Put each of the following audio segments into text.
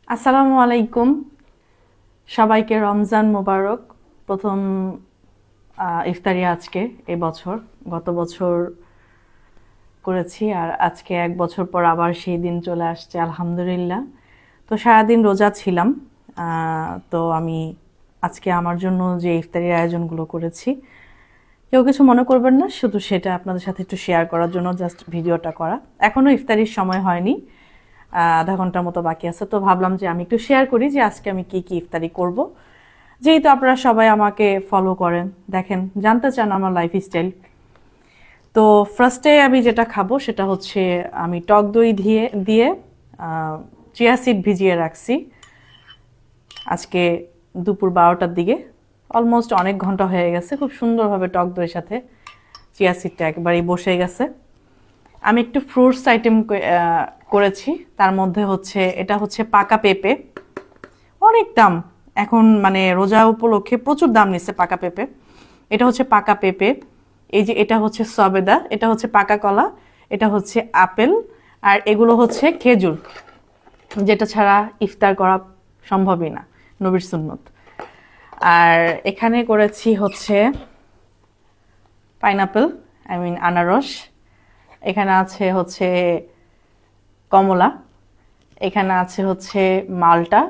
আসসালামু আলাইকুম। সবাইকে রমজান মোবারক। প্রথম ইফতারি আজকে এবছর। গত বছর করেছি আর আজকে 1 বছর পর আবার সেই দিন চলে আসছে আলহামদুলিল্লাহ। তো সারাদিন রোজা ছিলাম। তো আমি আজকে আমার জন্য যে ইফতারির আয়োজনগুলো করেছি, কেউ কিছু মনে করবেন না, শুধু সেটা আপনাদের সাথে একটু শেয়ার করার জন্য জাস্ট ভিডিওটা করা। এখনও ইফতারির সময় হয়নি, আধা ঘন্টার মতো বাকি আছে, তো ভাবলাম যে আমি একটু শেয়ার করি যে আজকে আমি কি কি ইফতারি করব। যেহেতু আপনারা সবাই আমাকে ফলো করেন, দেখেন, জানতে চান আমার লাইফস্টাইল। তো ফার্স্টে আমি যেটা খাবো সেটা হচ্ছে আমি টক দই দিয়ে দিয়ে চিয়া সিড ভিজিয়ে রাখছি আজকে দুপুর 12টার দিকে। অলমোস্ট অনেক ঘন্টা হয়ে গেছে, খুব সুন্দরভাবে টক দইয়ের সাথে চিয়া সিডটা একবারেই বসে গেছে। আমি একটু ফ্রুটস আইটেম করেছি, তার মধ্যে হচ্ছে এটা হচ্ছে পাকা পেঁপে। অনেক দাম এখন, মানে রোজা উপলক্ষে প্রচুর দাম নিচ্ছে পাকা পেঁপে। এটা হচ্ছে পাকা পেঁপে। এই যে এটা হচ্ছে সবেদা, এটা হচ্ছে পাকা কলা, এটা হচ্ছে আপেল, আর এগুলো হচ্ছে খেজুর, যেটা ছাড়া ইফতার করা সম্ভবই না, নবীর সুন্নত। আর এখানে করেছি হচ্ছে পাইনাপেল, আনারস। এখানে আছে হচ্ছে কমলা, এখানে আছে হচ্ছে মালটা,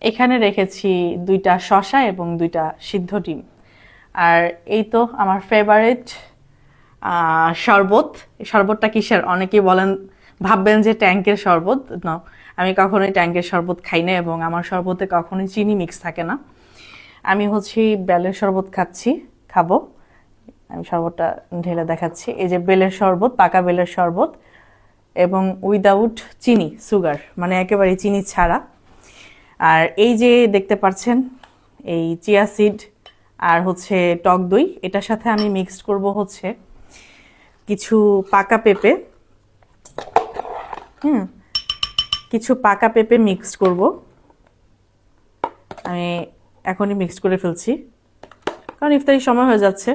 এখানে রেখেছি 2টা শসা এবং 2টা সিদ্ধ ডিম। আর এই তো আমার ফেভারিট শরবত। এই শরবতটা কিসের অনেকেই বলেন, ভাববেন যে ট্যাঙ্কের শরবত। না, আমি কখনোই ট্যাঙ্কের শরবত খাই না এবং আমার শরবতে কখনোই চিনি মিক্স থাকে না। আমি হচ্ছে বেলের শরবত খাবো। আমি শরবতটা ঢেলে দেখাচ্ছি। এই যে বেলের শরবত, পাকা বেলের শরবত, এবং উইদাউট চিনি, সুগার, মানে একেবারে চিনি ছাড়া। আর এই যে দেখতে পাচ্ছেন এই চিয়া সিড আর হচ্ছে টক দই, এটার সাথে আমি মিক্সড করব হচ্ছে কিছু পাকা পেঁপে। কিছু পাকা পেঁপে মিক্সড করব। আমি এখনই মিক্সড করে ফেলছি, কারণ ইফতারির সময় হয়ে যাচ্ছে।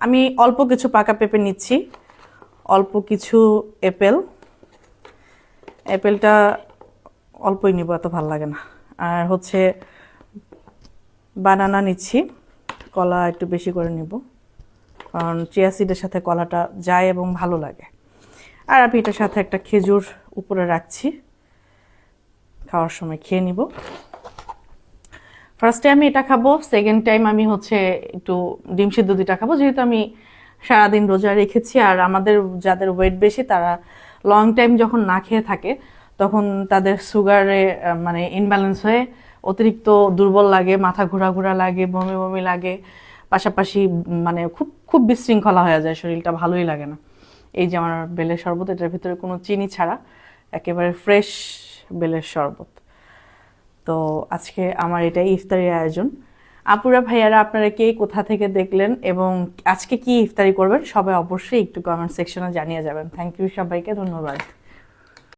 আমি অল্প কিছু পাকা পেঁপে নিচ্ছি, অল্প কিছু অ্যাপেলটা অল্পই নিব, এত ভালো লাগে না। আর হচ্ছে বানানা নিচ্ছি, কলা একটু বেশি করে নিব, কারণ চিয়া সিডের সাথে কলাটা যায় এবং ভালো লাগে। আর আমি এটার সাথে একটা খেজুর উপরে রাখছি, খাওয়ার সময় খেয়ে নিব। ফার্স্ট টাইম আমি এটা খাবো, সেকেন্ড টাইম আমি হচ্ছে একটু ডিম সিদ্ধ 2টা খাবো, যেহেতু আমি সারাদিন রোজা রেখেছি। আর আমাদের যাদের ওয়েট বেশি, তারা লং টাইম যখন না খেয়ে থাকে, তখন তাদের সুগারে মানে ইনব্যালেন্স হয়ে অতিরিক্ত দুর্বল লাগে, মাথা ঘোরা ঘোরা লাগে, বমি বমি লাগে, পাশাপাশি মানে খুব খুব বিশৃঙ্খলা হয়ে যায়, শরীরটা ভালোই লাগে না। এই যে আমার বেলের শরবত, এটার ভিতরে কোনো চিনি ছাড়া একেবারে ফ্রেশ বেলের শরবত। তো আজকে আমার এটাই ইফতারির আয়োজন। আপুরা ভাইয়ারা, আপনারা কে কোথা থেকে দেখলেন এবং আজকে কি ইফতারি করবেন, সবাই অবশ্যই একটু কমেন্ট সেকশনে জানিয়ে যাবেন। থ্যাংক ইউ সবাইকে, ধন্যবাদ।